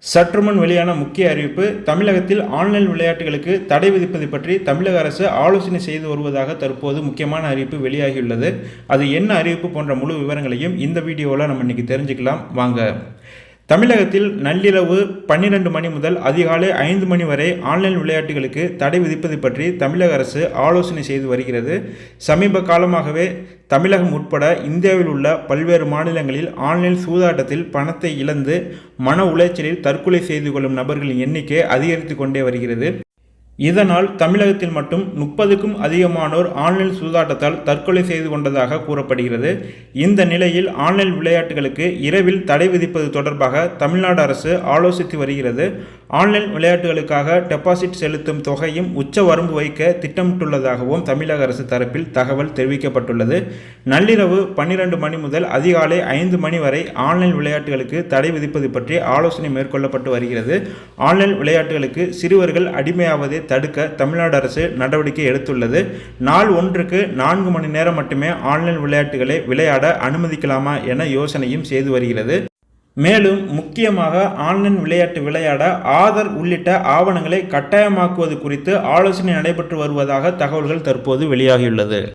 சற்றுமுன் வெளியான முக்கிய அறிவிப்பு. தமிழகத்தில் ஆன்லைன் விளையாட்டுகளுக்கு தடை விதிப்பது பற்றி தமிழக அரசு ஆலோசனை செய்து வருவதாக தற்போது முக்கியமான அறிவிப்பு வெளியாகியுள்ளது. அது என்ன அறிவிப்பு போன்ற முழு விவரங்களையும் இந்த வீடியோவில் நம்ம இன்னைக்கு தெரிஞ்சுக்கலாம் வாங்க. தமிழகத்தில் நள்ளிரவு 12 மணி முதல் அதிகாலை 5 மணி வரை ஆன்லைன் விளையாட்டுகளுக்கு தடை விதிப்பது பற்றி தமிழக அரசு ஆலோசனை செய்து வருகிறது. சமீப காலமாகவே தமிழகம் உட்பட இந்தியாவில் உள்ள பல்வேறு மாநிலங்களில் ஆன்லைன் சூதாட்டத்தில் பணத்தை இழந்து மன உளைச்சலில் தற்கொலை செய்து கொள்ளும் நபர்களின் எண்ணிக்கை அதிகரித்து கொண்டே வருகிறது. இதனால் தமிழகத்தில் மட்டும் 30க்கும் அதிகமானோர் ஆன்லைன் சூதாட்டத்தால் தற்கொலை செய்து கொண்டதாக கூறப்படுகிறது. இந்த நிலையில் ஆன்லைன் விளையாட்டுகளுக்கு இரவில் தடை விதிப்பது தொடர்பாக தமிழ்நாடு அரசு ஆலோசித்து வருகிறது. ஆன்லைன் விளையாட்டுகளுக்காக டெபாசிட் செலுத்தும் தொகையும் உச்ச வரம்பு வைக்க திட்டமிட்டுள்ளதாகவும் தமிழக அரசு தரப்பில் தகவல் தெரிவிக்கப்பட்டுள்ளது. நள்ளிரவு 12 மணி முதல் அதிகாலை 5 மணி வரை ஆன்லைன் விளையாட்டுகளுக்கு தடை விதிப்பது பற்றி ஆலோசனை மேற்கொள்ளப்பட்டு வருகிறது. ஆன்லைன் விளையாட்டுகளுக்கு சிறுவர்கள் அடிமையாவதை தடுக்க தமிழ்நாடு அரசு நடவடிக்கை எடுத்துள்ளது. நாள் ஒன்றுக்கு 4 மணி நேரம் மட்டுமே ஆன்லைன் விளையாட்டுகளை விளையாட அனுமதிக்கலாமா என யோசனையும் செய்து வருகிறது. மேலும் முக்கியமாக ஆன்லைன் விளையாட்டு விளையாட ஆதார் உள்ளிட்ட ஆவணங்களை கட்டாயமாக்குவது குறித்து ஆலோசனை நடைபெற்று வருவதாக தகவல்கள் தற்போது வெளியாகியுள்ளது.